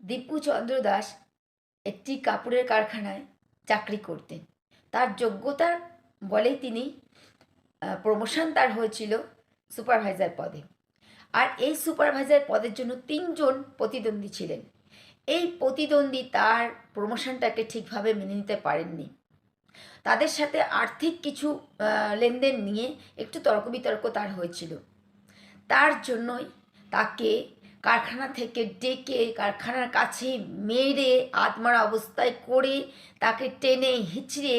দীপু চন্দ্র দাস একটি কাপড়ের কারখানায় চাকরি করতেন। তার যোগ্যতার বলেই তিনি প্রমোশন তার হয়েছিল সুপারভাইজার পদে। আর এই সুপারভাইজার পদের জন্য 3জন প্রতিদ্বন্দ্বী ছিলেন। এই প্রতিদ্বন্দ্বী তার প্রমোশনটাকে ঠিকভাবে মেনে নিতে পারেননি। তাদের সাথে আর্থিক কিছু লেনদেন নিয়ে একটু তর্ক বিতর্ক তার হয়েছিল। তার জন্যই তাকে কারখানা থেকে ডেকে কারখানার কাছে মেরে আধমারা অবস্থায় করে তাকে টেনে হিঁচড়ে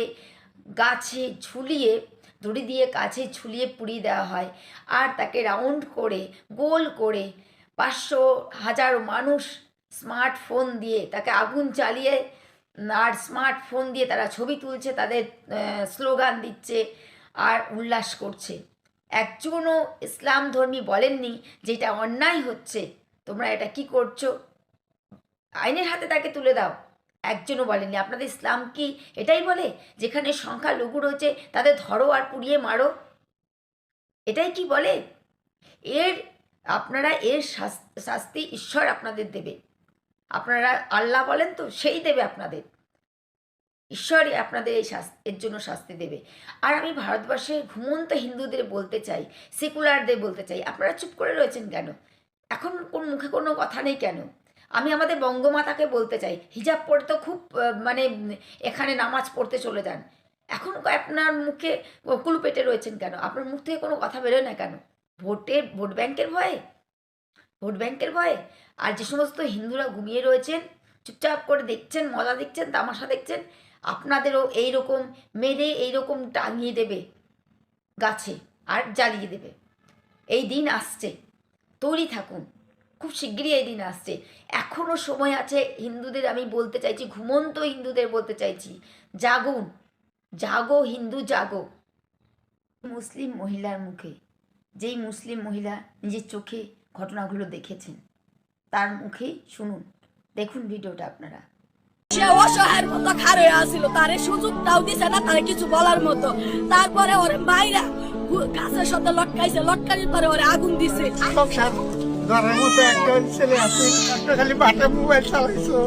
গাছে ঝুলিয়ে দড়ি দিয়ে গাছে ঝুলিয়ে পুড়িয়ে দেওয়া হয়। আর তাকে রাউন্ড করে গোল করে 500,000 মানুষ স্মার্টফোন দিয়ে তাকে আগুন জ্বালিয়ে আর স্মার্টফোন দিয়ে তারা ছবি তুলছে, তাদের স্লোগান দিচ্ছে আর উল্লাস করছে। একজনও ইসলাম ধর্মী বলেননি যে এটা অন্যায় হচ্ছে, তোমরা এটা কি করছো, আইনের হাতে তাকে তুলে দাও। একজনও বলেননি। আপনাদের ইসলাম কি এটাই বলে যেখানে সংখ্যালঘু রয়েছে তাদের ধরো আর পুড়িয়ে মারো? এটাই কি বলে? আপনারা এর শাস্তি ঈশ্বর আপনাদের দেবে। আপনারা আল্লাহ বলেন তো, সেই দেবে আপনাদের। ঈশ্বরই আপনাদের এর জন্য শাস্তি দেবে। আর আমি ভারতবর্ষের ঘুমন্ত হিন্দুদের বলতে চাই, সেকুলারদের বলতে চাই, আপনারা চুপ করে রয়েছেন কেন? এখন কোন মুখে কোনো কথা নেই কেন? আমি আমাদের বঙ্গমাতাকে বলতে চাই, হিজাব পরে তো খুব এখানে নামাজ পড়তে চলে যান। এখন আপনার মুখে কুলু পেটে রয়েছেন কেন? আপনার মুখ থেকে কোনো কথা বেরোয় না কেন? ভোট ব্যাংকের ভয়ে? ভোট ব্যাংকের ভয়ে? আর যে সমস্ত হিন্দুরা ঘুমিয়ে রয়েছেন, চুপচাপ করে দেখছেন, মজা দেখছেন, তামাশা দেখছেন, আপনাদেরও এইরকম মেরে এইরকম টাঙিয়ে দেবে গাছে আর জ্বালিয়ে দেবে। এই দিন আসছে, তৈরি থাকুন, খুব শিগগিরই এই দিন আসছে। এখনও সময় আছে। হিন্দুদের আমি বলতে চাইছি, ঘুমন্ত হিন্দুদের বলতে চাইছি, জাগুন, জাগো হিন্দু জাগো। মুসলিম মহিলার মুখে, যেই মুসলিম মহিলা নিজের চোখে ঘটনাগুলো দেখেছেন, তার মুখেই শুনুন, দেখুন ভিডিওটা আপনারা। সে অসহায়ের মতো খারে আসছিল, তারে সুযোগটাও দিছে না তারে কিছু বলার মতো। তারপরে ওরে মাইরা গাছের সাথে লটকাইছে, লটকানোর পরে ওরে আগুন দিছে। ধরার মতো একটা ছেলে আছে, একটা খালি বাটা মোবাইল চালাইছো।